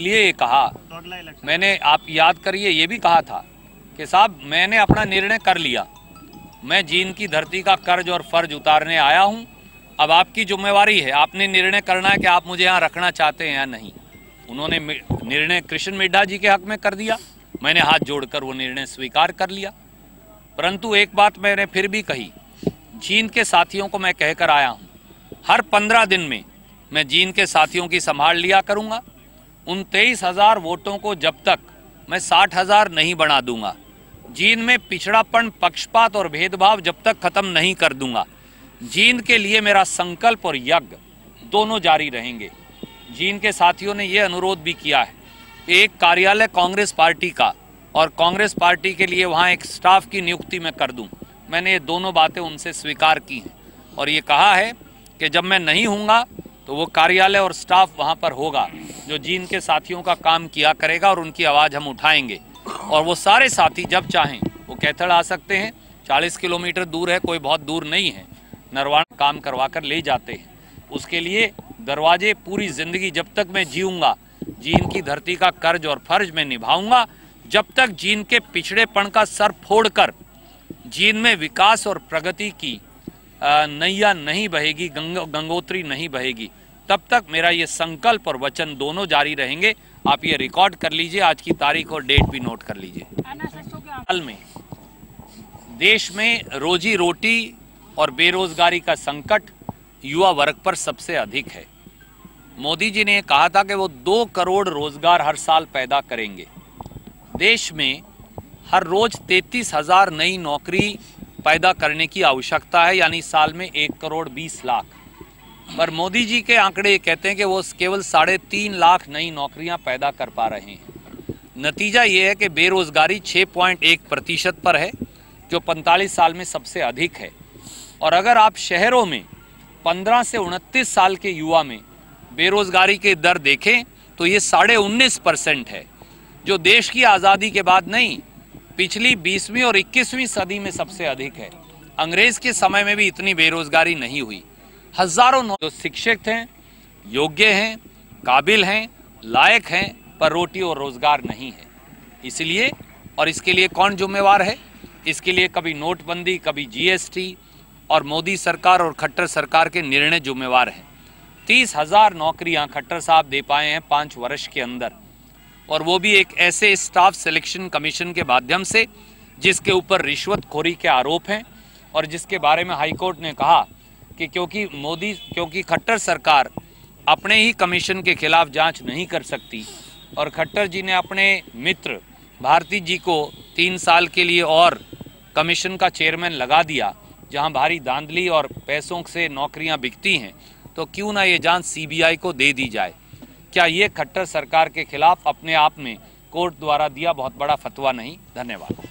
इसलिए ये कहा, मैंने, आप याद करिए, ये भी कहा था कि साहब मैंने अपना निर्णय कर लिया, मैं जींद की धरती का कर्ज और फर्ज उतारने आया हूं, अब आपकी जिम्मेवारी है, आपने निर्णय करना है कि आप मुझे यहाँ रखना चाहते हैं या नहीं। उन्होंने निर्णय कृष्ण मिड्ढा जी के हक में कर दिया, मैंने हाथ जोड़कर वो निर्णय स्वीकार कर लिया। परंतु एक बात मैंने फिर भी कही, जींद के साथियों को मैं कहकर आया हूँ, हर 15 दिन में मैं जींद के साथियों की संभाल लिया करूँगा। उन 23,000 वोटों को जब तक मैं 60,000 नहीं बना दूंगा, जींद में पिछड़ापन, पक्षपात और भेदभाव जब तक खत्म नहीं कर दूंगा, जींद के लिए मेरा संकल्प और यज्ञ दोनों जारी रहेंगे। जींद के साथियों ने यह अनुरोध भी किया है कि एक कार्यालय कांग्रेस पार्टी का और कांग्रेस पार्टी के लिए वहां एक स्टाफ की नियुक्ति मैं कर दूं। मैंने ये दोनों बातें उनसे स्वीकार की हैं और ये कहा है कि जब मैं नहीं हूँगा तो वो कार्यालय और स्टाफ वहाँ पर होगा जो जींद के साथियों का काम किया करेगा और उनकी आवाज़ हम उठाएंगे। और वो सारे साथी जब चाहें वो कैथल आ सकते हैं, 40 किलोमीटर दूर है, कोई बहुत दूर नहीं है, नरवाना काम करवा कर ले जाते हैं। उसके लिए दरवाजे पूरी ज़िंदगी जब तक मैं जीऊँगा, जींद की धरती का कर्ज और फर्ज में निभाऊंगा, जब तक जींद के पिछड़ेपन का सर फोड़कर जींद में विकास और प्रगति की नैया नहीं बहेगी, गंगोत्री नहीं बहेगी, तब तक मेरा ये संकल्प और वचन दोनों जारी रहेंगे। आप ये रिकॉर्ड कर लीजिए, आज की तारीख और डेट भी नोट कर लीजिए। हाल में देश में रोजी रोटी और बेरोजगारी का संकट युवा वर्ग पर सबसे अधिक है। मोदी जी ने कहा था कि वो 2 करोड़ रोजगार हर साल पैदा करेंगे। देश में हर रोज 33,000 नई नौकरी पैदा करने की आवश्यकता है, यानी साल में 1 करोड़ 20 लाख। पर मोदी जी के आंकड़े कहते हैं कि वो केवल 3.5 लाख नई नौकरियां पैदा कर पा रहे हैं। नतीजा ये है कि बेरोजगारी 6.1% पर है, जो 45 साल में सबसे अधिक है। और अगर आप शहरों में 15 से 29 साल के युवा में बेरोजगारी के दर देखें तो ये 19.5% है, जो देश की आज़ादी के बाद नहीं, पिछली 20वीं और 21वीं सदी में सबसे अधिक है। अंग्रेज के समय में भी इतनी बेरोजगारी नहीं हुई। हजारों जो शिक्षित हैं, योग्य हैं, काबिल हैं, लायक हैं, पर रोटी और रोजगार नहीं है। इसलिए, और इसके लिए कौन जिम्मेवार है? इसके लिए कभी नोटबंदी, कभी जीएसटी और मोदी सरकार और खट्टर सरकार के निर्णय जिम्मेवार हैं। 30,000 नौकरियां खट्टर साहब दे पाए हैं 5 वर्ष के अंदर, और वो भी एक ऐसे स्टाफ सिलेक्शन कमीशन के माध्यम से जिसके ऊपर रिश्वतखोरी के आरोप हैं और जिसके बारे में हाईकोर्ट ने कहा कि क्योंकि खट्टर सरकार अपने ही कमीशन के खिलाफ जांच नहीं कर सकती और खट्टर जी ने अपने मित्र भारती जी को 3 साल के लिए और कमीशन का चेयरमैन लगा दिया, जहां भारी धांधली और पैसों से नौकरियां बिकती हैं, तो क्यों ना ये जांच सीबीआई को दे दी जाए। क्या ये खट्टर सरकार के खिलाफ अपने आप में कोर्ट द्वारा दिया बहुत बड़ा फतवा नहीं? धन्यवाद।